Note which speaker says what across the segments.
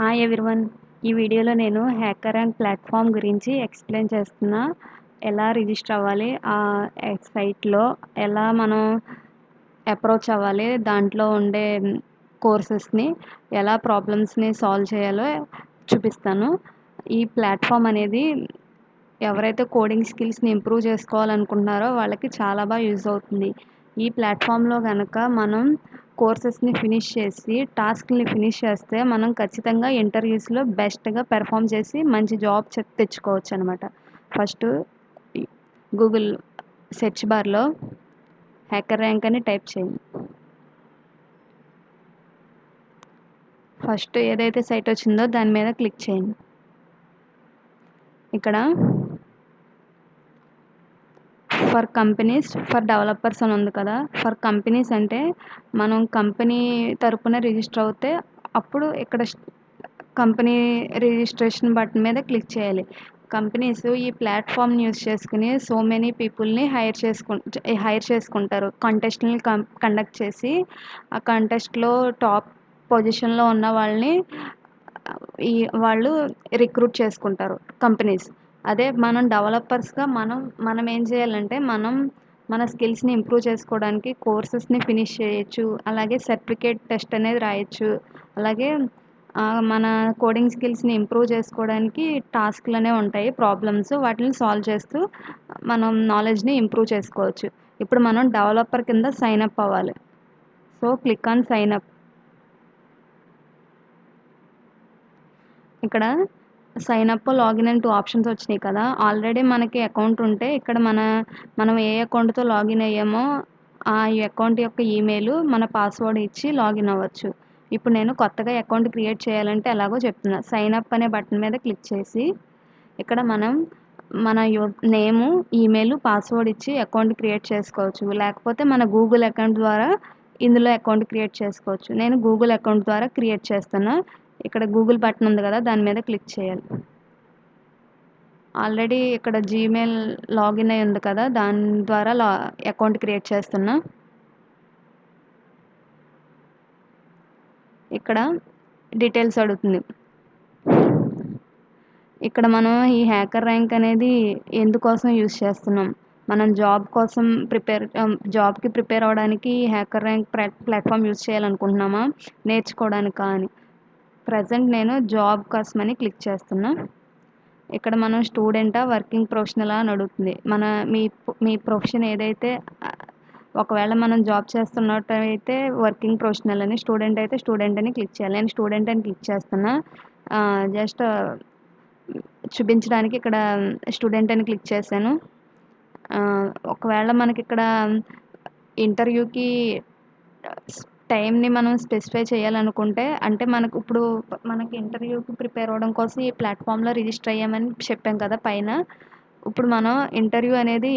Speaker 1: Hi everyone. ఈ వీడియోలో నేను హ్యాకర్ ర్యాంక్ ప్లాట్‌ఫామ్ గురించి ఎక్స్‌ప్లెయిన్ చేస్తున్నా. ఎలా రిజిస్టర్ అవ్వాలి? సైట్‌లో ఎలా మనం అప్రోచ్ అవ్వాలి? దాంట్లో ఉండే కోర్సెస్‌ని ఎలా ప్రాబ్లమ్స్‌ని సాల్వ్ చేయాలో చూపిస్తాను. ఈ ప్లాట్‌ఫామ్ అనేది ఎవరైతే కోడింగ్ స్కిల్స్‌ని ఇంప్రూవ్ చేసుకోవాలనుకుంటున్నారో వాళ్ళకి చాలా యూజ్ అవుతుంది. ఈ ప్లాట్‌ఫామ్‌లో గనక మనం కోర్సెస్‌ని ఫినిష్ చేసి, టాస్క్‌ని ఫినిష్ చేస్తే మనం ఖచ్చితంగా ఇంటర్వ్యూస్‌లో బెస్ట్‌గా పెర్ఫార్మ్ చేసి మంచి జాబ్ తెచ్చుకోవచ్చనమాట. ఫస్టు గూగుల్ సెర్చ్ బార్‌లో హ్యాకర్ ర్యాంక్ అని టైప్ చేయండి. ఫస్ట్ ఏదైతే సైట్ వచ్చిందో దాని మీద క్లిక్ చేయండి. ఇక్కడ ఫర్ కంపెనీస్, ఫర్ డెవలపర్స్ అని ఉంది కదా! ఫర్ కంపెనీస్ అంటే మనం కంపెనీ తరపున రిజిస్టర్ అవుతే అప్పుడు ఇక్కడ కంపెనీ రిజిస్ట్రేషన్ బటన్ మీద క్లిక్ చేయాలి. కంపెనీస్ ఈ ప్లాట్‌ఫామ్‌ని యూజ్ చేసుకొని సో మెనీ పీపుల్‌ని హైర్ చేసుకుంటారు. కంటెస్ట్‌లని కండక్ట్ చేసి ఆ కంటెస్ట్‌లో టాప్ పొజిషన్‌లో ఉన్న వాళ్ళని ఈ వాళ్ళు రిక్రూట్ చేసుకుంటారు కంపెనీస్. అదే మనం డెవలపర్స్‌గా మనం ఏం చేయాలంటే మన స్కిల్స్‌ని ఇంప్రూవ్ చేసుకోవడానికి కోర్సెస్‌ని ఫినిష్ చేయొచ్చు. అలాగే సర్టిఫికేట్ టెస్ట్ అనేది రాయొచ్చు. అలాగే మన కోడింగ్ స్కిల్స్‌ని ఇంప్రూవ్ చేసుకోవడానికి టాస్క్‌లనేవి ఉంటాయి. ప్రాబ్లమ్స్ వాటిని సాల్వ్ చేస్తూ మనం నాలెడ్జ్‌ని ఇంప్రూవ్ చేసుకోవచ్చు. ఇప్పుడు మనం డెవలపర్ కింద సైన్ అప్ అవ్వాలి. So, click on sign up. ఇక్కడ సైన్ అప్, లాగిన్ అని 2 ఆప్షన్స్ వచ్చినాయి కదా! ఆల్రెడీ మనకి అకౌంట్ ఉంటే ఇక్కడ మనం ఏ అకౌంట్‌తో లాగిన్ అయ్యామో ఆ అకౌంట్ యొక్క ఈమెయిల్, మన పాస్వర్డ్ ఇచ్చి లాగిన్ అవ్వచ్చు. ఇప్పుడు నేను కొత్తగా అకౌంట్ క్రియేట్ చేయాలంటే ఎలాగో చెప్తున్నా. సైన్ అప్ అనే బటన్ మీద క్లిక్ చేసి ఇక్కడ మనం మన నేము, ఈమెయిల్, పాస్వర్డ్ ఇచ్చి అకౌంట్ క్రియేట్ చేసుకోవచ్చు. లేకపోతే మన గూగుల్ అకౌంట్ ద్వారా ఇందులో అకౌంట్ క్రియేట్ చేసుకోవచ్చు. నేను గూగుల్ అకౌంట్ ద్వారా క్రియేట్ చేస్తున్నా. ఇక్కడ గూగుల్ బటన్ ఉంది కదా! దాని మీద క్లిక్ చేయాలి. ఆల్రెడీ ఇక్కడ జీమెయిల్ లాగిన్ అయ్యి ఉంది కదా! దాని ద్వారా అకౌంట్ క్రియేట్ చేస్తున్నా. ఇక్కడ డీటెయిల్స్ అడుగుతుంది. ఇక్కడ మనం ఈ హ్యాకర్ ర్యాంక్ అనేది ఎందుకోసం యూజ్ చేస్తున్నాం? మనం జాబ్‌కి ప్రిపేర్ అవ్వడానికి ఈ హ్యాకర్ ర్యాంక్ ప్లాట్‌ఫామ్ యూజ్ చేయాలనుకుంటున్నామా? నేర్చుకోవడానికా అని. ప్రెజెంట్ నేను జాబ్ కోసమని క్లిక్ చేస్తున్నా. ఇక్కడ మనం స్టూడెంటా? వర్కింగ్ ప్రొఫెషనలా? అని అడుగుతుంది. మీ ప్రొఫెషన్ ఏదైతే ఒకవేళ మనం జాబ్ చేస్తున్నట్టయితే వర్కింగ్ ప్రొఫెషనల్ అని, స్టూడెంట్ అయితే స్టూడెంట్ అని క్లిక్ చేయాలి. నేను స్టూడెంట్ అని క్లిక్ చేస్తున్నా. జస్ట్ చూపించడానికి ఇక్కడ స్టూడెంట్ అని క్లిక్ చేశాను. ఒకవేళ మనకిక్కడ ఇంటర్వ్యూకి టైంని మనం స్పెసిఫై చేయాలనుకుంటే అంటే మనకి ఇంటర్వ్యూకి ప్రిపేర్ అవ్వడం కోసం ఈ ప్లాట్‌ఫామ్‌లో రిజిస్టర్ అయ్యామని చెప్పాం కదా పైన. ఇప్పుడు మనం ఇంటర్వ్యూ అనేది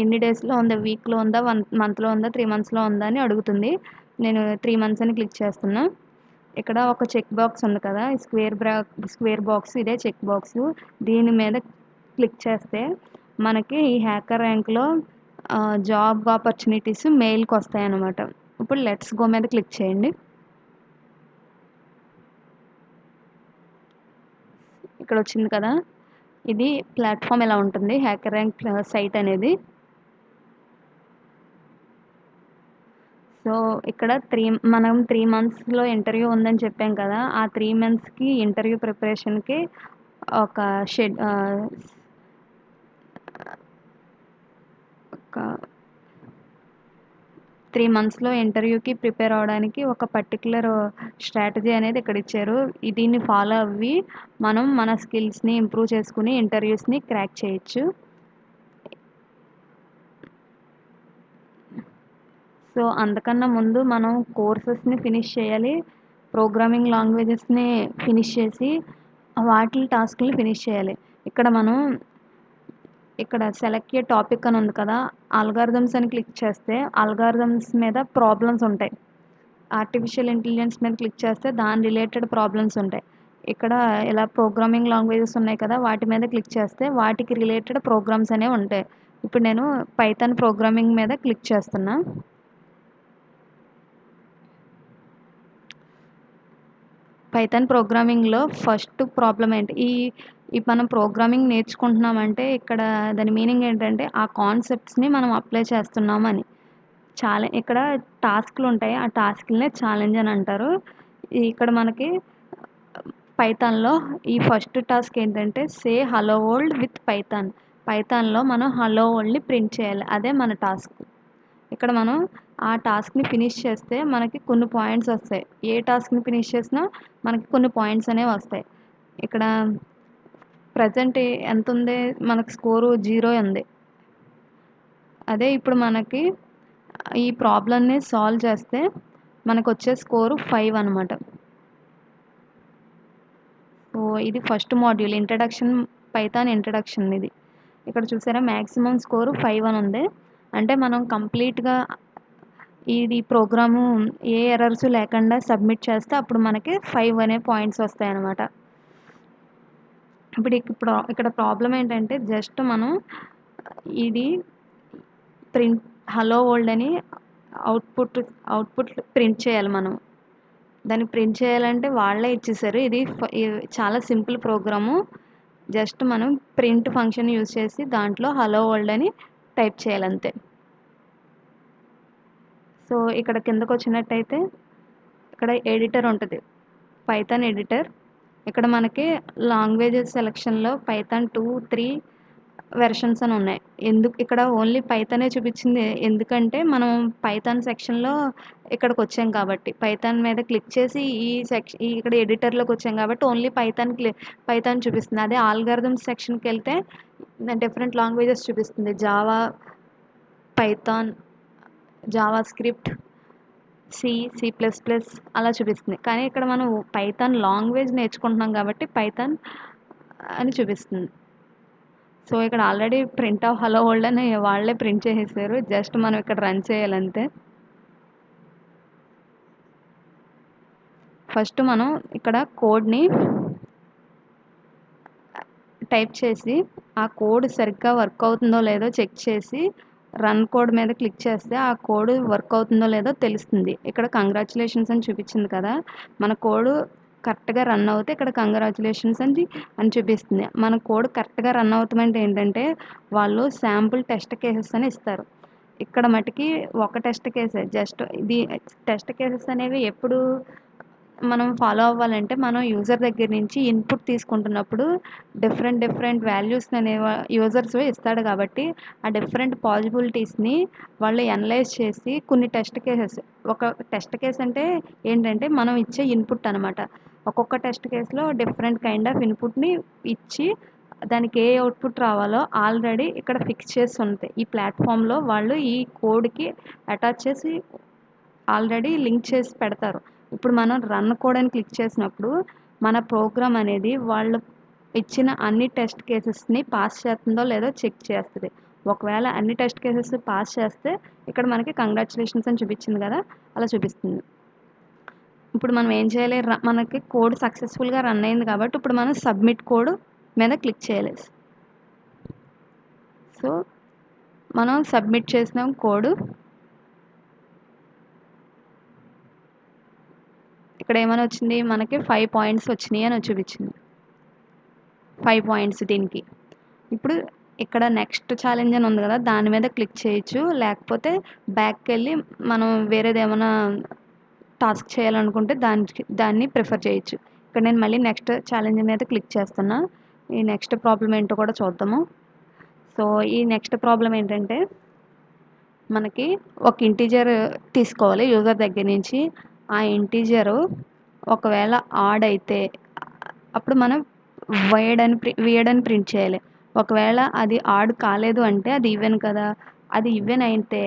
Speaker 1: ఎన్ని డేస్‌లో ఉందా? వీక్‌లో ఉందా? మంత్‌లో ఉందా? 3 మంత్స్‌లో ఉందా? అని అడుగుతుంది. నేను 3 మంత్స్ అని క్లిక్ చేస్తున్నా. ఇక్కడ ఒక చెక్ బాక్స్ ఉంది కదా! స్క్వేర్ బాక్స్ ఇదే చెక్ బాక్సు. దీని మీద క్లిక్ చేస్తే మనకి ఈ హ్యాకర్ ర్యాంక్‌లో జాబ్ ఆపర్చునిటీస్ మెయిల్‌కొస్తాయన్నమాట. ఇప్పుడు లెట్స్ గో మీద క్లిక్ చేయండి. ఇక్కడ వచ్చింది కదా! ఇది ప్లాట్‌ఫామ్ ఇలా ఉంటుంది. హ్యాకర్ ర్యాంక్ సైట్ అనేది. సో, ఇక్కడ మనం 3 మంత్స్‌లో ఇంటర్వ్యూ ఉందని చెప్పాం కదా! ఆ 3 మంత్స్‌కి ఇంటర్వ్యూ ప్రిపరేషన్‌కి ఒక ఒక 3 మంత్స్‌లో ఇంటర్వ్యూకి ప్రిపేర్ అవ్వడానికి ఒక పర్టిక్యులర్ స్ట్రాటజీ అనేది ఇక్కడ ఇచ్చారు. దీన్ని ఫాలో అవ్వి మనం మన స్కిల్స్‌ని ఇంప్రూవ్ చేసుకొని ఇంటర్వ్యూస్‌ని క్రాక్ చేయొచ్చు. సో, అంతకన్నా ముందు మనం కోర్సెస్‌ని ఫినిష్ చేయాలి. ప్రోగ్రామింగ్ లాంగ్వేజెస్‌ని ఫినిష్ చేసి వాటి టాస్క్‌ని ఫినిష్ చేయాలి. ఇక్కడ సెలెక్ట్ ఏ టాపిక్ అని ఉంది కదా! అల్గారిథమ్స్ అని క్లిక్ చేస్తే అల్గారిథమ్స్ మీద ప్రాబ్లమ్స్ ఉంటాయి. ఆర్టిఫిషియల్ ఇంటెలిజెన్స్ మీద క్లిక్ చేస్తే దాని రిలేటెడ్ ప్రాబ్లమ్స్ ఉంటాయి. ఇక్కడ ఇలా ప్రోగ్రామింగ్ లాంగ్వేజెస్ ఉన్నాయి కదా! వాటి మీద క్లిక్ చేస్తే వాటికి రిలేటెడ్ ప్రోగ్రామ్స్ అనేవి ఉంటాయి. ఇప్పుడు నేను పైథాన్ ప్రోగ్రామింగ్ మీద క్లిక్ చేస్తున్నా. పైథాన్ ప్రోగ్రామింగ్‌లో ఫస్ట్ ప్రాబ్లమ్ ఏంటి? ఈ మనం ప్రోగ్రామింగ్ నేర్చుకుంటున్నామంటే ఇక్కడ దాని మీనింగ్ ఏంటంటే, ఆ కాన్సెప్ట్స్‌ని మనం అప్లై చేస్తున్నామని. ఇక్కడ టాస్క్‌లుంటాయి. ఆ టాస్క్‌లనే ఛాలెంజ్ అని అంటారు. ఇక్కడ మనకి పైథాన్‌లో ఈ ఫస్ట్ టాస్క్ ఏంటంటే, say hello world with python. పైథాన్‌లో మనం హలో వరల్డ్‌ని ప్రింట్ చేయాలి. అదే మన టాస్క్. ఇక్కడ మనం ఆ టాస్క్‌ని ఫినిష్ చేస్తే మనకి కొన్ని పాయింట్స్ వస్తాయి. ఏ టాస్క్‌ని ఫినిష్ చేసినా మనకి కొన్ని పాయింట్స్ అనేవి వస్తాయి. ఇక్కడ ప్రెజెంట్ ఎంతుంది? మనకు స్కోరు 0 ఉంది. అదే ఇప్పుడు మనకి ఈ ప్రాబ్లమ్‌ని సాల్వ్ చేస్తే మనకొచ్చే స్కోరు 5 అనమాట. సో, ఇది ఫస్ట్ మాడ్యూల్ పైథాన్ ఇంట్రడక్షన్ ఇది. ఇక్కడ చూసారా మాక్సిమం స్కోరు 5 అని ఉంది. అంటే మనం కంప్లీట్‌గా ఇది ప్రోగ్రాము ఏ ఎర్రర్స్ లేకుండా సబ్మిట్ చేస్తే అప్పుడు మనకి 5 అనే పాయింట్స్ వస్తాయన్నమాట. ఇక్కడ ప్రాబ్లమ్ ఏంటంటే జస్ట్ మనం ఇది ప్రింట్ హలో వరల్డ్ అని అవుట్‌పుట్ ప్రింట్ చేయాలి మనం. దాన్ని ప్రింట్ చేయాలంటే వాళ్ళే ఇచ్చేసారు. ఇది చాలా సింపుల్ ప్రోగ్రాము. జస్ట్ మనం ప్రింట్ ఫంక్షన్ యూజ్ చేసి దాంట్లో హలో వరల్డ్ అని టైప్ చేయాలంతే. సో, ఇక్కడ కిందకొచ్చినట్టయితే ఇక్కడ ఎడిటర్ ఉంటది. Python editor. ఇక్కడ మనకి లాంగ్వేజెస్ సెలక్షన్‌లో పైథాన్ 2, 3 వెర్షన్స్ అని ఉన్నాయి. ఇక్కడ ఓన్లీ పైథానే చూపించింది. ఎందుకంటే మనం పైథాన్ సెక్షన్‌లో ఇక్కడికొచ్చాం కాబట్టి. పైథాన్ మీద క్లిక్ చేసి ఇక్కడ ఎడిటర్‌లోకి వచ్చాం కాబట్టి ఓన్లీ పైథాన్ చూపిస్తుంది. అదే ఆల్గారిథమ్స్ సెక్షన్‌కెళ్తే డిఫరెంట్ లాంగ్వేజెస్ చూపిస్తుంది. Python, JavaScript, C plus plus అలా చూపిస్తుంది. కానీ ఇక్కడ మనం పైథాన్ లాంగ్వేజ్ నేర్చుకుంటున్నాం కాబట్టి పైథాన్ అని చూపిస్తుంది. సో, ఇక్కడ already print of hello world అని వాళ్ళే ప్రింట్ చేసేసారు. జస్ట్ మనం ఇక్కడ రన్ చేయాలంతే. ఫస్ట్ మనం ఇక్కడ కోడ్‌ని టైప్ చేసి ఆ కోడ్ సరిగ్గా వర్క్ అవుతుందో లేదో చెక్ చేసి రన్ కోడ్ మీద క్లిక్ చేస్తే ఆ కోడ్ వర్క్ అవుతుందో లేదో తెలుస్తుంది. ఇక్కడ కంగ్రాచ్యులేషన్స్ అని చూపించింది కదా! మన కోడ్ కరెక్ట్‌గా రన్ అవుతే ఇక్కడ కంగ్రాచ్యులేషన్స్ అని చూపిస్తుంది. మన కోడ్ కరెక్ట్‌గా రన్ అవుతామంటే ఏంటంటే వాళ్ళు శాంపుల్ టెస్ట్ కేసెస్ అని ఇస్తారు. ఇక్కడ మటికి ఒక టెస్ట్ కేసే. జస్ట్ ఇది టెస్ట్ కేసెస్ అనేవి ఎప్పుడు మనం ఫాలో అవ్వాలంటే మనం యూజర్ దగ్గర నుంచి ఇన్పుట్ తీసుకుంటున్నప్పుడు డిఫరెంట్ వాల్యూస్ యూజర్స్ ఇస్తాడు కాబట్టి ఆ డిఫరెంట్ పాసిబిలిటీస్ని వాళ్ళు అనలైజ్ చేసి కొన్ని ఒక టెస్ట్ కేస్ అంటే ఏంటంటే మనం ఇచ్చే ఇన్పుట్ అనమాట. ఒక్కొక్క టెస్ట్ కేసులో డిఫరెంట్ కైండ్ ఆఫ్ ఇన్పుట్ని ఇచ్చి దానికి ఏ అవుట్పుట్ రావాలో ఆల్రెడీ ఇక్కడ ఫిక్స్ చేసి ఉంటాయి. ఈ ప్లాట్ఫామ్లో వాళ్ళు ఈ కోడ్కి అటాచ్ చేసి ఆల్రెడీ లింక్ చేసి పెడతారు. ఇప్పుడు మనం రన్ కోడ్ అని క్లిక్ చేసినప్పుడు మన ప్రోగ్రామ్ అనేది వాళ్ళు ఇచ్చిన అన్ని టెస్ట్ కేసెస్ని పాస్ చేస్తుందో లేదో చెక్ చేస్తుంది. ఒకవేళ అన్ని టెస్ట్ కేసెస్ పాస్ చేస్తే ఇక్కడ మనకి కంగ్రాచ్యులేషన్స్ అని చూపించింది కదా, అలా చూపిస్తుంది. ఇప్పుడు మనం ఏం చేయాలి? మనకి కోడ్ సక్సెస్ఫుల్గా రన్ అయింది కాబట్టి ఇప్పుడు మనం సబ్మిట్ కోడ్ మీద క్లిక్ చేయాలి. సో, మనం సబ్మిట్ చేసినాం కోడ్. ఇక్కడ ఏమని వచ్చింది? మనకి 5 పాయింట్స్ వచ్చినాయి అని చూపించింది. 5 పాయింట్స్ దీనికి. ఇప్పుడు ఇక్కడ నెక్స్ట్ ఛాలెంజ్ అని ఉంది కదా, దాని మీద క్లిక్ చేయొచ్చు. లేకపోతే బ్యాక్‌కెళ్ళి మనం వేరేదేమన్నా టాస్క్ చేయాలనుకుంటే దాన్ని ప్రిఫర్ చేయొచ్చు. ఇక్కడ నేను మళ్ళీ నెక్స్ట్ ఛాలెంజ్ మీద క్లిక్ చేస్తున్నా. ఈ నెక్స్ట్ ప్రాబ్లమ్ ఏంటో కూడా చూద్దాము. సో, ఈ నెక్స్ట్ ప్రాబ్లమ్ ఏంటంటే మనకి ఒక ఇంటిజర్ తీసుకోవాలి యూజర్ దగ్గర నుంచి. ఆ ఇంటిజరు ఒకవేళ ఆడ్ అయితే అప్పుడు మనం వియర్డ్ అని ప్రింట్ చేయాలి. ఒకవేళ అది ఆడ్ కాలేదు అంటే అది ఈవెన్ కదా! అది ఈవెన్ అయితే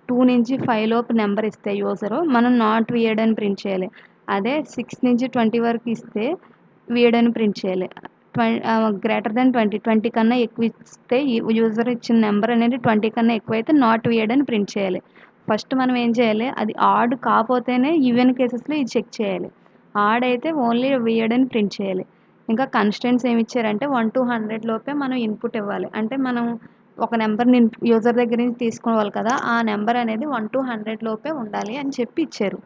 Speaker 1: 2 నుంచి 5 లోపు నెంబర్ ఇస్తే యూజరు మనం నాట్ వియర్డ్ అని ప్రింట్ చేయాలి. అదే 6 నుంచి 20 వరకు ఇస్తే వియర్డ్ అని ప్రింట్ చేయాలి. గ్రేటర్ దెన్ 20 కన్నా ఎక్కువ ఇస్తే యూజర్ ఇచ్చిన నెంబర్ అనేది 20 కన్నా ఎక్కువైతే నాట్ వియర్డ్ అని ప్రింట్ చేయాలి. ఫస్ట్ మనం ఏం చేయాలి? అది ఆడ్ కాపోతేనే ఈవెన్ కేసెస్‌లో ఇది చెక్ చేయాలి. ఆడ్ అయితే ఓన్లీ వియర్డ్ అని ప్రింట్ చేయాలి. ఇంకా కన్‌స్ట్రెయింట్స్ ఏమి ఇచ్చారంటే 1-100 లోపే మనం ఇన్పుట్ ఇవ్వాలి. అంటే మనం ఒక నెంబర్‌ని యూజర్ దగ్గర నుంచి తీసుకోవాలి కదా! ఆ నెంబర్ అనేది 1-100 లోపే ఉండాలి అని చెప్పి ఇచ్చారు.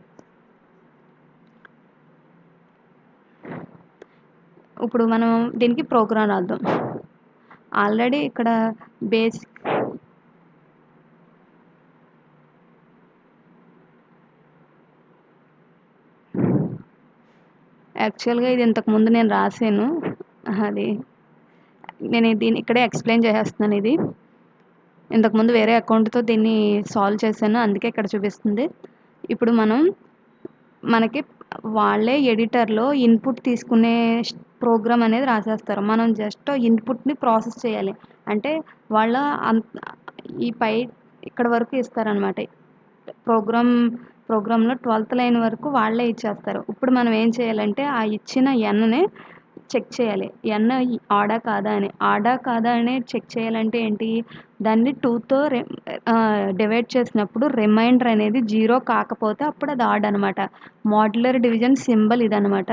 Speaker 1: ఇప్పుడు మనం దీనికి ప్రోగ్రామ్ రాద్దాం. ఆల్రెడీ ఇక్కడ బేసిక్ యాక్చువల్‌గా ఇది ఇంతకుముందు నేను రాసాను. అది దీన్ని ఇక్కడే ఎక్స్‌ప్లెయిన్ చేసేస్తున్నాను ఇది. ఇంతకుముందు వేరే అకౌంట్‌తో దీన్ని సాల్వ్ చేశాను. అందుకే ఇక్కడ చూపిస్తుంది. ఇప్పుడు మనకి వాళ్ళే ఎడిటర్‌లో ఇన్‌పుట్ తీసుకునే ప్రోగ్రామ్ అనేది రాసేస్తారు. మనం జస్ట్ ఇన్‌పుట్‌ని ప్రాసెస్ చేయాలి. అంటే వాళ్ళ అన్ ఈ పై ఇక్కడ వరకు ఇస్తారనమాట. ప్రోగ్రామ్ ప్రోగ్రామ్‌లో 12థ్ లైన్ వరకు వాళ్ళే ఇచ్చేస్తారు. ఇప్పుడు మనం ఏం చేయాలంటే ఆ ఇచ్చిన ఎన్‌ని చెక్ చేయాలి. ఎన్ ఆడా కాదా అని. ఆడా కాదా అని చెక్ చేయాలంటే ఏంటి? దాన్ని 2తో డివైడ్ చేసినప్పుడు రిమైండర్ అనేది 0 కాకపోతే అప్పుడు అది ఆడ్ అనమాట. మోడ్యులర్ డివిజన్ సింబల్ ఇదనమాట.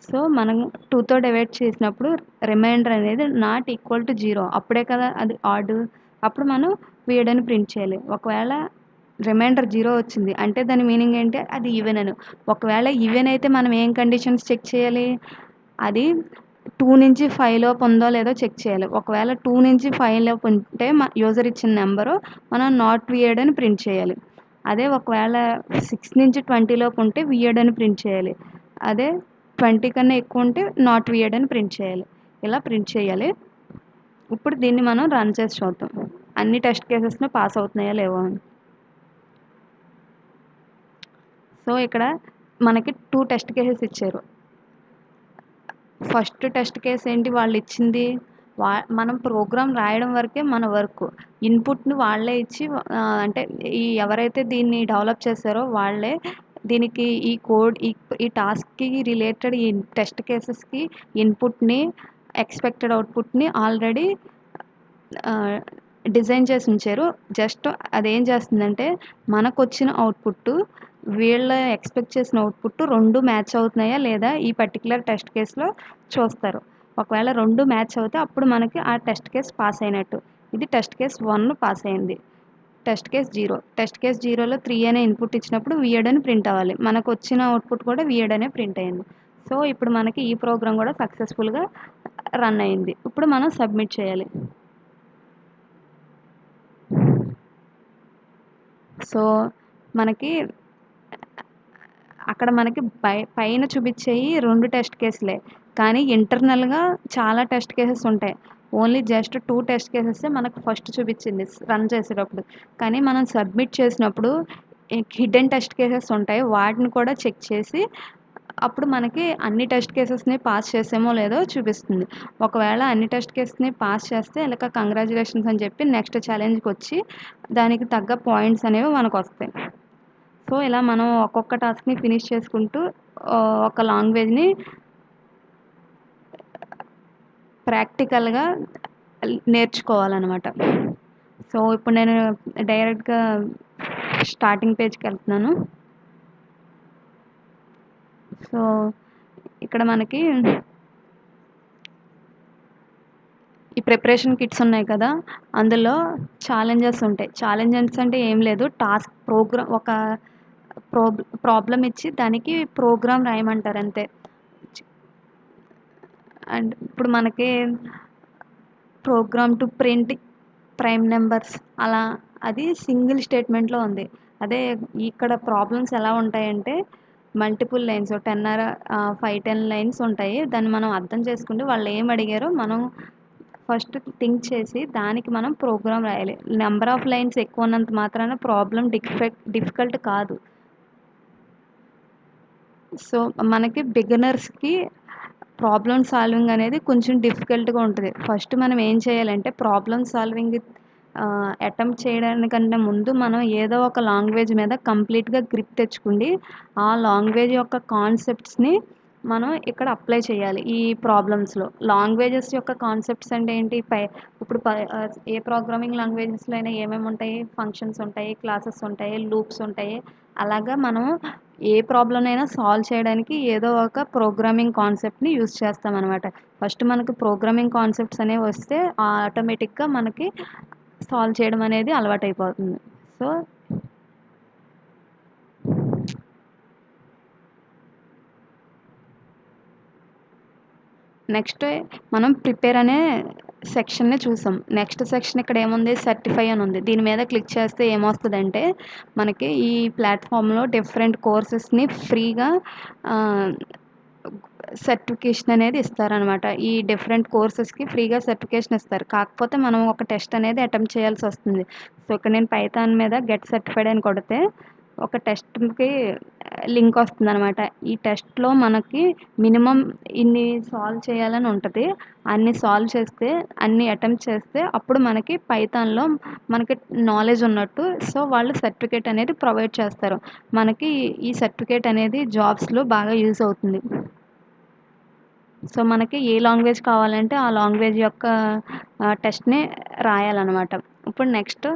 Speaker 1: సో, మనం 2తో డివైడ్ చేసినప్పుడు రిమైండర్ అనేది నాట్ ఈక్వల్ టు 0 అప్పుడే కదా అది ఆడ్. అప్పుడు మనం వీడ్ అని ప్రింట్ చేయాలి. ఒకవేళ రిమైండర్ 0 వచ్చింది. అంటే దాని మీనింగ్ ఏంటి? అది ఈవెన్ అని. ఒకవేళ ఈవెన్ అయితే మనం ఏం కండిషన్స్ చెక్ చేయాలి? అది 2 నుంచి 5 లోపు ఉందో లేదో చెక్ చేయాలి. ఒకవేళ 2 నుంచి 5 లోపు ఉంటే యూజర్ ఇచ్చిన నెంబరు మనం నాట్ వియర్డ్ అని ప్రింట్ చేయాలి. అదే ఒకవేళ 6 నుంచి 20 లోపు ఉంటే వియర్డ్ అని ప్రింట్ చేయాలి. అదే 20 కన్నా ఎక్కువ ఉంటే నాట్ వియర్డ్ అని ప్రింట్ చేయాలి. ఇలా ప్రింట్ చేయాలి. ఇప్పుడు దీన్ని మనం రన్ చేసి చూద్దాం. అన్ని టెస్ట్ కేసెస్‌ను పాస్ అవుతున్నాయా లేవో అని. సో, ఇక్కడ మనకి 2 టెస్ట్ కేసెస్ ఇచ్చారు. ఫస్ట్ టెస్ట్ కేస్ ఏంటి వాళ్ళిచ్చింది? మనం ప్రోగ్రామ్ రాయడం వరకే మన వర్కు. ఇన్‌పుట్‌ని వాళ్ళే ఇచ్చి అంటే ఎవరైతే దీన్ని డెవలప్ చేశారో వాళ్ళే దీనికి ఈ కోడ్ ఈ టాస్క్‌కి రిలేటెడ్ ఈ టెస్ట్ కేసెస్‌కి ఇన్‌పుట్‌ని, ఎక్స్‌పెక్టెడ్ అవుట్‌పుట్‌ని ఆల్రెడీ డిజైన్ చేసి ఉంచారు. జస్ట్ అదేం చేస్తుందంటే మనకొచ్చిన అవుట్‌పుట్ వీళ్ళ ఎక్స్‌పెక్ట్ చేసిన అవుట్‌పుట్ 2 మ్యాచ్ అవుతున్నాయా లేదా ఈ పర్టిక్యులర్ టెస్ట్ కేస్‌లో చూస్తారు. ఒకవేళ 2 మ్యాచ్ అవుతే అప్పుడు మనకి ఆ టెస్ట్ కేస్ పాస్ అయినట్టు. ఇది టెస్ట్ కేస్ 1 పాస్ అయింది. Test case 0. టెస్ట్ కేస్ 0లో 3 అనే ఇన్‌పుట్ ఇచ్చినప్పుడు వియర్డ్ అని ప్రింట్ అవ్వాలి. మనకొచ్చిన అవుట్‌పుట్ కూడా వియర్డ్ అనే ప్రింట్ అయింది. సో, ఇప్పుడు మనకి ఈ ప్రోగ్రామ్ కూడా సక్సెస్‌ఫుల్‌గా రన్ అయింది. ఇప్పుడు మనం సబ్మిట్ చేయాలి. సో, మనకి అక్కడ మనకి పైన చూపిచ్చేయి 2 టెస్ట్ కేసులే. కానీ ఇంటర్నల్‌గా చాలా టెస్ట్ కేసెస్ ఉంటాయి. ఓన్లీ జస్ట్ 2 టెస్ట్ కేసెసే మనకు ఫస్ట్ చూపిచ్చింది రన్ చేసేటప్పుడు. కానీ మనం సబ్మిట్ చేసినప్పుడు హిడెన్ టెస్ట్ కేసెస్ ఉంటాయి. వాటిని కూడా చెక్ చేసి అప్పుడు మనకి అన్ని టెస్ట్ కేసెస్‌ని పాస్ చేసామో లేదో చూపిస్తుంది. ఒకవేళ అన్ని టెస్ట్ కేసెస్‌ని పాస్ చేస్తే ఇలక కంగ్రాచ్యులేషన్స్ అని చెప్పి నెక్స్ట్ ఛాలెంజ్‌కొచ్చి దానికి తగ్గ పాయింట్స్ అనేవి మనకొస్తాయి. సో, ఇలా మనం ఒక్కొక్క టాస్క్‌ని ఫినిష్ చేసుకుంటూ ఒక లాంగ్వేజ్‌ని ప్రాక్టికల్‌గా నేర్చుకోవాలనమాట. సో, ఇప్పుడు నేను డైరెక్ట్‌గా స్టార్టింగ్ పేజ్‌కెళ్తున్నాను. సో, ఇక్కడ మనకి ఈ ప్రిపరేషన్ కిట్స్ ఉన్నాయి కదా! అందులో ఛాలెంజెస్ ఉంటాయి. ఛాలెంజెస్ అంటే ఏం లేదు. ఒక ప్రాబ్లమ్ ఇచ్చి దానికి ప్రోగ్రామ్ రాయమంటారు అంతే. అండ్ ఇప్పుడు మనకి program to print prime numbers అలా అది సింగిల్ స్టేట్మెంట్‌లో ఉంది. అదే ఇక్కడ ప్రాబ్లమ్స్ ఎలా ఉంటాయంటే మల్టిపుల్ లైన్స్ 5, 10 లైన్స్ ఉంటాయి. దాన్ని మనం అర్థం చేసుకుంటే వాళ్ళు ఏం అడిగారో మనం ఫస్ట్ థింక్ చేసి దానికి మనం ప్రోగ్రామ్ రాయాలి. నంబర్ ఆఫ్ లైన్స్ ఎక్కువ ఉన్నంత మాత్రాన ప్రాబ్లమ్ డిఫికల్ట్ కాదు. సో, మనకి బిగినర్స్‌కి ప్రాబ్లమ్ సాల్వింగ్ అనేది కొంచెం డిఫికల్ట్‌గా ఉంటది. ఫస్ట్ మనం ఏం చేయాలంటే ప్రాబ్లమ్ సాల్వింగ్ అటెంప్ట్ చేయడానికంటే ముందు మనం ఏదో ఒక లాంగ్వేజ్ మీద కంప్లీట్‌గా గ్రిప్ తెచ్చుకుండి, ఆ లాంగ్వేజ్ యొక్క కాన్సెప్ట్స్‌ని మనం ఇక్కడ అప్లై చేయాలి ఈ ప్రాబ్లమ్స్‌లో. లాంగ్వేజెస్ యొక్క కాన్సెప్ట్స్ అంటే ఏంటి? ఇప్పుడు ఏ ప్రోగ్రామింగ్ లాంగ్వేజెస్‌లో అయినా ఏమేమి ఉంటాయి? ఫంక్షన్స్ ఉంటాయి, క్లాసెస్ ఉంటాయి, లూప్స్ ఉంటాయి. అలాగా మనం ఏ ప్రాబ్లమ్ అయినా సాల్వ్ చేయడానికి ఏదో ఒక ప్రోగ్రామింగ్ కాన్సెప్ట్‌ని యూజ్ చేస్తామనమాట. ఫస్ట్ మనకు ప్రోగ్రామింగ్ కాన్సెప్ట్స్ అనేవి వస్తే ఆటోమేటిక్‌గా మనకి సాల్వ్ చేయడం అనేది అలవాటైపోతుంది. సో, నెక్స్ట్ మనం ప్రిపేర్ అనే సెక్షన్‌ని చూసాం. నెక్స్ట్ సెక్షన్ ఇక్కడ ఏముంది సర్టిఫై అని ఉంది. దీని మీద క్లిక్ చేస్తే ఏమొస్తదంటే మనకి ఈ ప్లాట్‌ఫామ్‌లో డిఫరెంట్ కోర్సెస్‌ని ఫ్రీగా ఆహ్, సర్టిఫికేషన్ అనేది ఇస్తారనమాట. ఈ డిఫరెంట్ కోర్సెస్‌కి ఫ్రీగా సర్టిఫికేషన్ ఇస్తారు. కాకపోతే మనం ఒక టెస్ట్ అనేది అటెంప్ట్ చేయాల్సొస్తుంది. సో, ఇక్కడ నేను పైథాన్ మీద గెట్ సర్టిఫైడ్ అని కొడితే ఒక టెస్ట్‌కి లింక్ వస్తుందనమాట. ఈ టెస్ట్‌లో మనకి మినిమమ్ ఇన్ని సాల్వ్ చేయాలని ఉంటది. అన్ని సాల్వ్ చేస్తే, అన్ని అటెంప్ట్ చేస్తే అప్పుడు మనకి పైథాన్‌లో మనకి నాలెడ్జ్ ఉన్నట్టు. సో, వాళ్ళు సర్టిఫికేట్ అనేది ప్రొవైడ్ చేస్తారు. మనకి ఈ సర్టిఫికేట్ అనేది జాబ్స్‌లో బాగా యూజ్ అవుతుంది. సో, మనకి ఏ లాంగ్వేజ్ కావాలంటే ఆ లాంగ్వేజ్ యొక్క టెస్ట్‌ని రాయాలనమాట. ఇప్పుడు నెక్స్ట్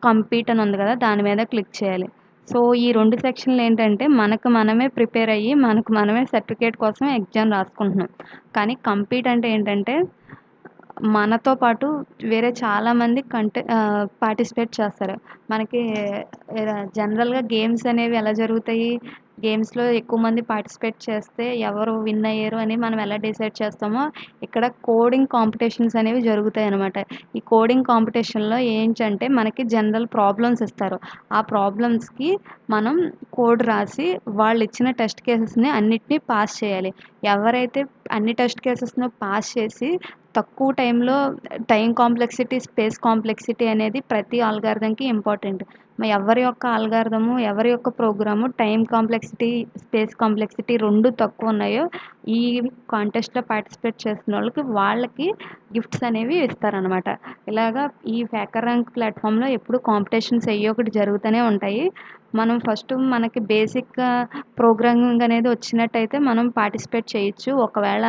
Speaker 1: కంపీట్ అని ఉంది కదా! దాని మీద క్లిక్ చేయాలి. సో, ఈ 2 సెక్షన్‌లు ఏంటంటే మనకు మనమే ప్రిపేర్ అయ్యి, మనకు మనమే సర్టిఫికేట్ కోసం ఎగ్జామ్ రాసుకుంటున్నాం. కానీ కంపీట్ అంటే ఏంటంటే మనతో పాటు వేరే చాలామంది పార్టిసిపేట్ చేస్తారు. మనకి జనరల్‌గా గేమ్స్ అనేవి ఎలా జరుగుతాయి? గేమ్స్‌లో ఎక్కువ మంది పార్టిసిపేట్ చేస్తే ఎవరు విన్ అయ్యారు అని మనం ఎలా డిసైడ్ చేస్తామో, ఇక్కడ కోడింగ్ కాంపిటీషన్స్ అనేవి జరుగుతాయనమాట. ఈ కోడింగ్ కాంపిటీషన్‌లో ఏంటంటే మనకి జనరల్ ప్రాబ్లమ్స్ ఇస్తారు. ఆ ప్రాబ్లమ్స్‌కి మనం కోడ్ రాసి వాళ్ళిచ్చిన టెస్ట్ కేసెస్‌ని అన్నిటిని పాస్ చేయాలి. ఎవరైతే అన్ని టెస్ట్ కేసెస్‌ను పాస్ చేసి తక్కువ టైంలో టైమ్ కాంప్లెక్సిటీ, స్పేస్ కాంప్లెక్సిటీ అనేది ప్రతి అల్గారిథంకి ఇంపార్టెంట్. ఎవరి యొక్క అల్గారిథము, ఎవరి యొక్క program time complexity, space complexity 2 తక్కువ ఉన్నాయో ఈ కాంటెస్ట్‌లో పార్టిసిపేట్ చేస్తున్నోళ్ళకి వాళ్ళకి గిఫ్ట్స్ అనేవి ఇస్తారనమాట. ఇలాగా ఈ హ్యాకర్ ర్యాంక్ ప్లాట్‌ఫామ్‌లో ఎప్పుడు కాంపిటీషన్స్ ఏయ్యో ఒకటి జరుగుతూనే ఉంటాయి. మనం ఫస్ట్ మనకి బేసిక్‌గా ప్రోగ్రామింగ్ అనేది వచ్చినట్టయితే మనం పార్టిసిపేట్ చేయొచ్చు. ఒకవేళ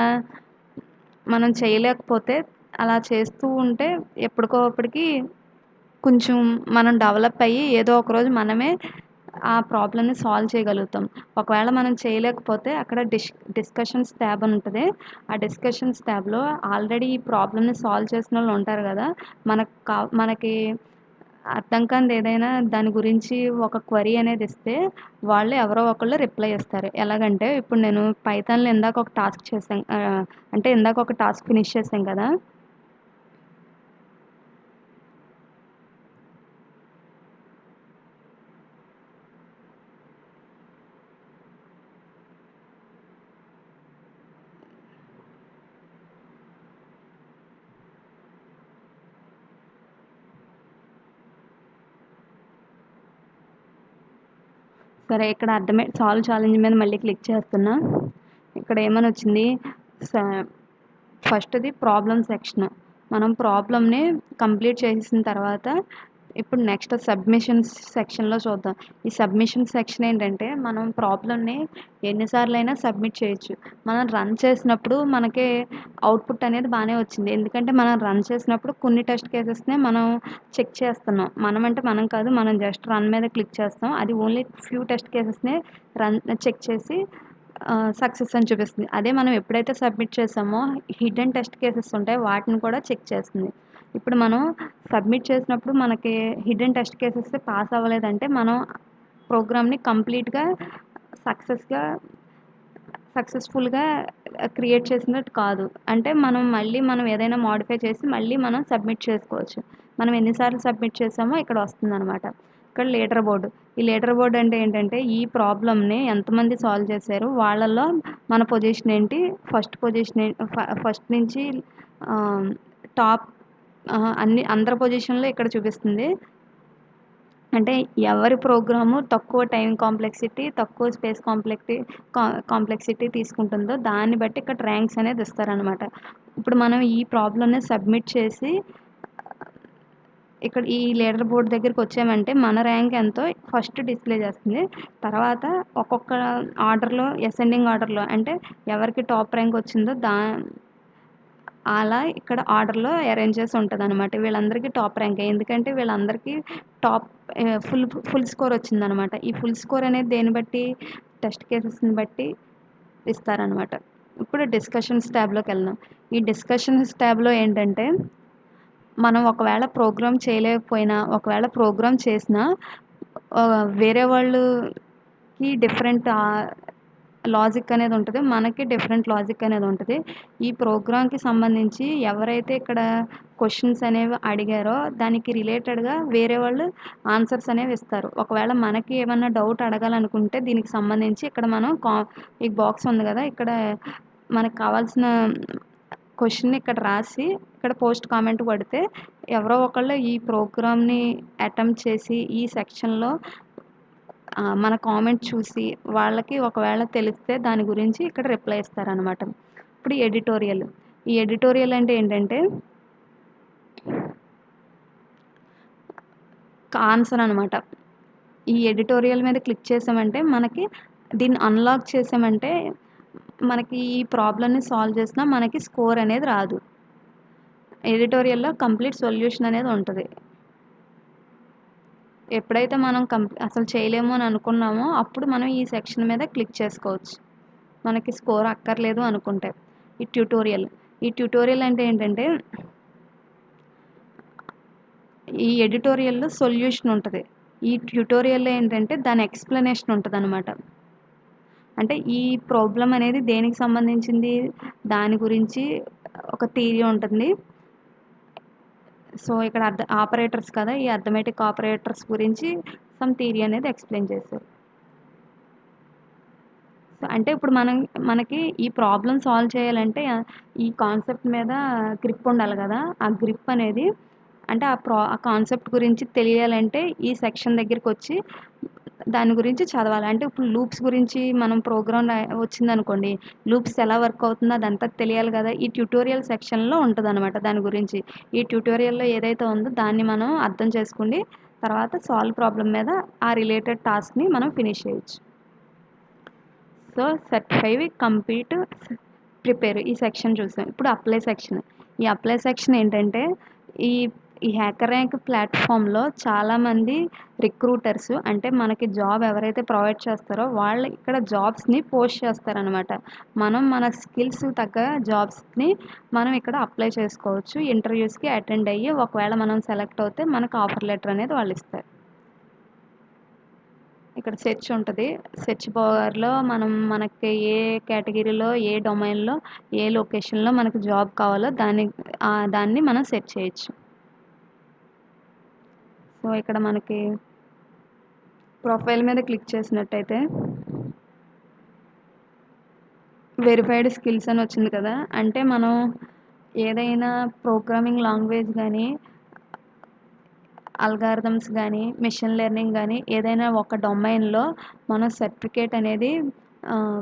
Speaker 1: మనం చేయలేకపోతే అలా చేస్తూ ఉంటే ఎప్పటికో అప్పటికి కొంచెం మనం డెవలప్ అయ్యి ఏదో ఒక రోజు మనమే ఆ ప్రాబ్లమ్‌ని సాల్వ్ చేయగలుగుతాం. ఒకవేళ మనం చేయలేకపోతే అక్కడ డిస్కషన్స్ ట్యాబ్ అని ఉంటది. ఆ డిస్కషన్స్ ట్యాబ్‌లో ఆల్రెడీ ఈ ప్రాబ్లమ్‌ని సాల్వ్ చేసినోళ్ళు ఉంటారు గదా! మనకి అర్థం కానిది ఏదైనా దాని గురించి ఒక క్వెరీ అనేది ఇస్తే వాళ్ళు ఎవరో ఒకళ్ళు రిప్లై ఇస్తారు. ఎలాగంటే ఇప్పుడు నేను పైథాన్‌లో ఇందాక ఒక టాస్క్ చేశాను. అంటే ఇందాక ఒక టాస్క్ ఫినిష్ చేశాం కదా! సరే ఇక్కడ సాల్వ్ ఛాలెంజ్ మీద మళ్ళీ క్లిక్ చేస్తున్నా. ఇక్కడ ఏమని వచ్చింది? స ఫస్ట్‌ది ప్రాబ్లమ్ సెక్షన్. మనం ప్రాబ్లమ్‌ని కంప్లీట్ చేసేసిన తర్వాత ఇప్పుడు నెక్స్ట్ సబ్మిషన్స్ సెక్షన్‌లో చూద్దాం. ఈ సబ్మిషన్ సెక్షన్ ఏంటంటే మనం ప్రాబ్లమ్‌ని ఎన్ని సార్లైనా సబ్మిట్ చేయొచ్చు. మనం రన్ చేసినప్పుడు మనకి అవుట్‌పుట్ అనేది బానే వచ్చింది. ఎందుకంటే మనం రన్ చేసినప్పుడు కొన్ని టెస్ట్ కేసెస్‌నే మనం చెక్ చేస్తున్నాం. మనం అంటే మనం కాదు. మనం జస్ట్ రన్ మీద క్లిక్ చేస్తాం. అది ఓన్లీ ఫ్యూ టెస్ట్ కేసెస్‌నే చెక్ చేసి సక్సెస్ అని చూపిస్తుంది. అదే మనం ఎప్పుడైతే సబ్మిట్ చేసామో హిడెన్ టెస్ట్ కేసెస్ ఉంటాయి. వాటిని కూడా చెక్ చేస్తుంది. ఇప్పుడు మనం సబ్మిట్ చేసినప్పుడు మనకి హిడెన్ టెస్ట్ కేసెస్ పాస్ అవ్వలేదంటే మనం ప్రోగ్రామ్‌ని కంప్లీట్‌గా సక్సెస్‌గా సక్సెస్‌ఫుల్‌గా క్రియేట్ చేసినట్టు కాదు. అంటే మనం ఏదైనా మోడిఫై చేసి మళ్ళీ మనం సబ్మిట్ చేసుకోవచ్చు. మనం ఎన్ని సార్లు సబ్మిట్ చేసామో ఇక్కడ వస్తుందనమాట. ఇక్కడ లీడర్ బోర్డ్. ఈ లీడర్ బోర్డ్ అంటే ఏంటంటే ఈ ప్రాబ్లమ్‌ని ఎంతమంది సాల్వ్ చేశారు, వాళ్ళలో మన పొజిషన్ ఏంటి, ఫస్ట్ నుంచి ఆహ్, టాప్ అందరి పొజిషన్‌లో ఇక్కడ చూపిస్తుంది. అంటే ఎవరి ప్రోగ్రాము తక్కువ టైమ్ కాంప్లెక్సిటీ, తక్కువ స్పేస్ కాంప్లెక్సిటీ తీసుకుంటుందో దాన్ని బట్టి ఇక్కడ ర్యాంక్స్ అనేది ఇస్తారనమాట. ఇప్పుడు మనం ఈ ప్రాబ్లమ్‌ని సబ్మిట్ చేసి ఇక్కడ ఈ లీడర్ బోర్డ్ దగ్గరికొచ్చామంటే మన ర్యాంక్ ఎంతో ఫస్ట్ డిస్‌ప్లే చేస్తుంది. తర్వాత ఒక్కొక్క అసెండింగ్ ఆర్డర్‌లో అంటే ఎవరికి టాప్ ర్యాంక్ వచ్చిందో అలా ఇక్కడ ఆర్డర్‌లో అరేంజ్ చేసి ఉంటదనమాట. వీళ్ళందరికీ టాప్ ర్యాంకే. ఎందుకంటే వీళ్ళందరికీ టాప్ ఫుల్ స్కోర్ వచ్చిందనమాట. ఈ ఫుల్ స్కోర్ అనేది దేన్ని బట్టి టెస్ట్ కేసెస్‌ని బట్టి ఇస్తారనమాట. ఇప్పుడు డిస్కషన్స్ ట్యాబ్‌లోకెళ్దాం. ఈ డిస్కషన్స్ ట్యాబ్‌లో ఏంటంటే మనం ఒకవేళ ప్రోగ్రామ్ చేయలేకపోయినా, ఒకవేళ ప్రోగ్రామ్ చేసినా వేరే వాళ్ళకి డిఫరెంట్ లాజిక్ అనేది ఉంటది. మనకి డిఫరెంట్ లాజిక్ అనేది ఉంటది. ఈ ప్రోగ్రామ్‌కి సంబంధించి ఎవరైతే ఇక్కడ క్వెషన్స్ అనేవి అడిగారో దానికి రిలేటెడ్‌గా వేరే వాళ్ళు ఆన్సర్స్ అనేవి ఇస్తారు. ఒకవేళ మనకి ఏమన్నా డౌట్ అడగాలనుకుంటే దీనికి సంబంధించి ఇక్కడ మనం ఈ బాక్స్ ఉంది గదా! ఇక్కడ మనకు కావాల్సిన క్వెషన్‌ని ఇక్కడ రాసి ఇక్కడ పోస్ట్ కామెంట్ కొడితే ఎవరో ఒకళ్ళు ఈ ప్రోగ్రామ్‌ని అటెంప్ట్ చేసి ఈ సెక్షన్‌లో మన కామెంట్ చూసి వాళ్ళకి ఒకవేళ తెలిస్తే దాని గురించి ఇక్కడ రిప్లై ఇస్తారనమాట. ఇప్పుడు ఎడిటోరియల్. ఈ ఎడిటోరియల్ అంటే ఏంటంటే ఆన్సర్ అనమాట. ఈ ఎడిటోరియల్ మీద క్లిక్ చేసామంటే మనకి దీన్ని అన్లాక్ చేసామంటే మనకి ఈ ప్రాబ్లమ్‌ని సాల్వ్ చేసినా మనకి స్కోర్ అనేది రాదు. ఎడిటోరియల్‌లో కంప్లీట్ సొల్యూషన్ అనేది ఉంటది. ఎప్పుడైతే మనం అసలు చేయలేము అని అనుకున్నామో అప్పుడు మనం ఈ సెక్షన్ మీద క్లిక్ చేసుకోవచ్చు. మనకి స్కోర్ అక్కర్లేదు అనుకుంటే. ఈ ట్యుటోరియల్. ఈ ట్యుటోరియల్ అంటే ఏంటంటే ఈ ఎడిటోరియల్‌లో సొల్యూషన్ ఉంటది. ఈ ట్యుటోరియల్‌లో ఏంటంటే దాని ఎక్స్‌ప్లనేషన్ ఉంటదనమాట. అంటే ఈ ప్రాబ్లమ్ అనేది దేనికి సంబంధించింది? దాని గురించి ఒక థియరీ ఉంటుంది. సో, ఇక్కడ ఆపరేటర్స్ కదా! ఈ అర్థమెటిక్ ఆపరేటర్స్ గురించి సమ్ థియరీ అనేది ఎక్స్‌ప్లెయిన్ చేశారు. అంటే ఇప్పుడు మనకి ఈ ప్రాబ్లమ్ సాల్వ్ చేయాలంటే ఈ కాన్సెప్ట్ మీద గ్రిప్ ఉండాలి గదా! ఆ గ్రిప్ అనేది అంటే ఆ కాన్సెప్ట్ గురించి తెలియాలంటే ఈ సెక్షన్ దగ్గరికొచ్చి దాని గురించి చదవాలి. అంటే ఇప్పుడు లూప్స్ గురించి మనం ప్రోగ్రామ్ వచ్చిందనుకోండి. లూప్స్ ఎలా వర్క్ అవుతుందో అదంతా తెలియాలి గదా! ఈ ట్యుటోరియల్ సెక్షన్‌లో ఉంటదనమాట దాని గురించి. ఈ ట్యుటోరియల్‌లో ఏదైతే ఉందో దాన్ని మనం అర్థం చేసుకొని తర్వాత సాల్వ్ ప్రాబ్లమ్ మీద ఆ రిలేటెడ్ టాస్క్‌ని మనం ఫినిష్ చేయొచ్చు. సో, సెట్ 5 కంప్లీట్ ప్రిపేర్ ఈ సెక్షన్ చూసాం. ఇప్పుడు అప్లై సెక్షన్. ఈ అప్లై సెక్షన్ ఏంటంటే ఈ ఈ హ్యాకర్ ర్యాంక్ ప్లాట్‌ఫామ్‌లో చాలామంది రిక్రూటర్స్ అంటే మనకి జాబ్ ఎవరైతే ప్రొవైడ్ చేస్తారో వాళ్ళు ఇక్కడ జాబ్స్‌ని పోస్ట్ చేస్తారనమాట. మనం మన స్కిల్స్ తగ్గ జాబ్స్‌ని మనం ఇక్కడ అప్లై చేసుకోవచ్చు. ఇంటర్వ్యూస్‌కి అటెండ్ అయ్యి ఒకవేళ మనం సెలెక్ట్ అవుతే మనకు ఆఫర్ లెటర్ అనేది వాళ్ళు ఇస్తారు. ఇక్కడ సెర్చ్ ఉంటది. సెర్చ్ బార్‌లో మనకి ఏ కేటగిరీలో, ఏ డొమైన్‌లో, ఏ లొకేషన్‌లో మనకు జాబ్ కావాలో దాన్ని మనం సెర్చ్ చేయొచ్చు. సో, ఇక్కడ మనకి ప్రొఫైల్ మీద క్లిక్ చేసినట్టయితే వెరిఫైడ్ స్కిల్స్ అని వచ్చింది కదా! అంటే మనం ఏదైనా ప్రోగ్రామింగ్ లాంగ్వేజ్ గానీ అల్గారిథమ్స్ గానీ, మెషిన్ లెర్నింగ్ గానీ ఏదైనా ఒక డొమైన్‌లో మనం సర్టిఫికేట్ అనేది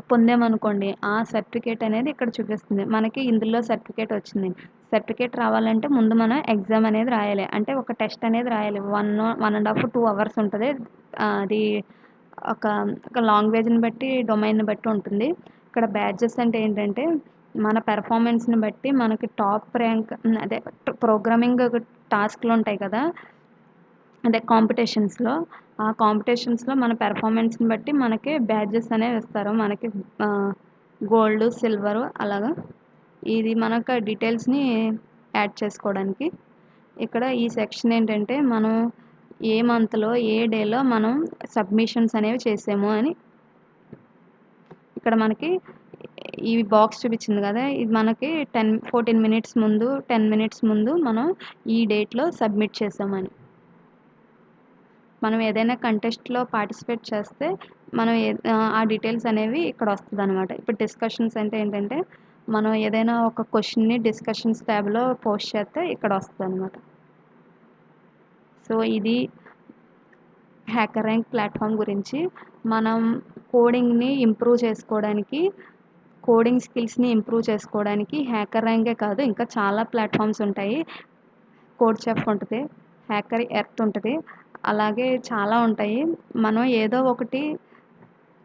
Speaker 1: పొందామనుకోండి. ఆ సర్టిఫికేట్ అనేది ఇక్కడ చూపిస్తుంది. మనకి ఇందులో సర్టిఫికేట్ వచ్చింది. సర్టిఫికేట్ రావాలంటే ముందు మనం ఎగ్జామ్ అనేది రాయాలి. అంటే ఒక టెస్ట్ అనేది రాయాలి. 1 ½ 2 అవర్స్ ఉంటది. అది ఒక ఒక లాంగ్వేజ్‌ని బట్టి, డొమైన్‌ని బట్టి ఉంటుంది. ఇక్కడ బ్యాడ్జెస్ అంటే ఏంటంటే మన పెర్ఫార్మన్స్‌ని బట్టి మనకి టాప్ ర్యాంక్ అదే ప్రోగ్రామింగ్ టాస్క్‌లు ఉంటాయి కదా! అదే ఆ కాంపిటీషన్స్‌లో మన పెర్ఫార్మన్స్‌ని బట్టి మనకి బ్యాడ్జెస్ అనేవి ఇస్తారు. మనకి గోల్డ్, సిల్వరు అలాగా. ఇది మనకు డీటెయిల్స్‌ని యాడ్ చేసుకోవడానికి. ఇక్కడ ఈ సెక్షన్ ఏంటంటే మనం ఏ మంత్‌లో, ఏ డేలో మనం సబ్మిషన్స్ అనేవి చేసాము అని ఇక్కడ మనకి ఈ బాక్స్ చూపించింది కదా! ఇది మనకి 14 మినిట్స్ ముందు, 10 మినిట్స్ ముందు మనం ఈ డేట్‌లో సబ్మిట్ చేసామని. మనం ఏదైనా కంటెస్ట్‌లో పార్టిసిపేట్ చేస్తే మనం ఆ డీటెయిల్స్ అనేవి ఇక్కడ వస్తదనమాట. ఇప్పుడు డిస్కషన్స్ అంటే ఏంటంటే మనం ఏదైనా ఒక క్వెషన్‌ని డిస్కషన్స్ ట్యాబ్‌లో పోస్ట్ చేస్తే ఇక్కడ వస్తదనమాట. సో, ఇది హ్యాకర్ ర్యాంక్ ప్లాట్‌ఫామ్ గురించి. మనం కోడింగ్‌ని ఇంప్రూవ్ చేసుకోవడానికి, కోడింగ్ స్కిల్స్‌ని ఇంప్రూవ్ చేసుకోవడానికి హ్యాకర్ ర్యాంకే కాదు ఇంకా చాలా ప్లాట్‌ఫామ్స్ ఉంటాయి. కోడ్ చెఫ్ ఉంటది. హ్యాకర్ ఎర్త్ ఉంటది. అలాగే చాలా ఉంటాయి. మనం ఏదో ఒకటి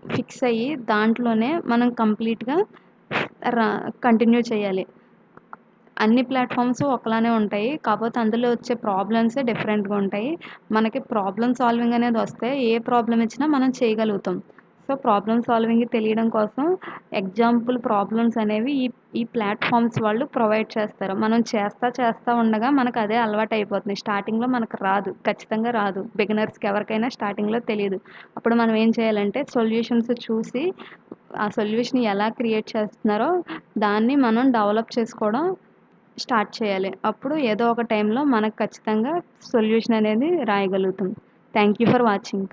Speaker 1: ఫిక్స్ అయ్యి దాంట్లోనే మనం కంప్లీట్‌గా ర కంటిన్యూ చేయాలి. అన్ని ప్లాట్‌ఫామ్స్ ఒకలానే ఉంటాయి. కాపోతే అందులో వచ్చే ప్రాబ్లమ్సే డిఫరెంట్‌గా ఉంటాయి. మనకి ప్రాబ్లమ్ సాల్వింగ్ అనేది వస్తే ఏ ప్రాబ్లమ్ ఇచ్చినా మనం చేయగలుగుతాం. సో, ప్రాబ్లమ్ సాల్వింగ్ తెలియడం కోసం ఎగ్జాంపుల్ ప్రాబ్లమ్స్ అనేవి ఈ ప్లాట్‌ఫామ్స్ వాళ్ళు ప్రొవైడ్ చేస్తారు. మనం చేస్తా ఉండగా మనకు అదే అలవాటయిపోతుంది. స్టార్టింగ్‌లో మనకు రాదు. ఖచ్చితంగా రాదు. బిగినర్స్‌కి ఎవరికైనా స్టార్టింగ్‌లో తెలీదు. అప్పుడు మనం ఏం చేయాలంటే సొల్యూషన్స్ చూసి ఆ సొల్యూషన్ ఎలా క్రియేట్ చేస్తున్నారో దాన్ని మనం డెవలప్ చేసుకోవడం స్టార్ట్ చేయాలి. అప్పుడు ఏదో ఒక టైంలో మనకు ఖచ్చితంగా సొల్యూషన్ అనేది రాయగలుగుతాం. Thank you for watching.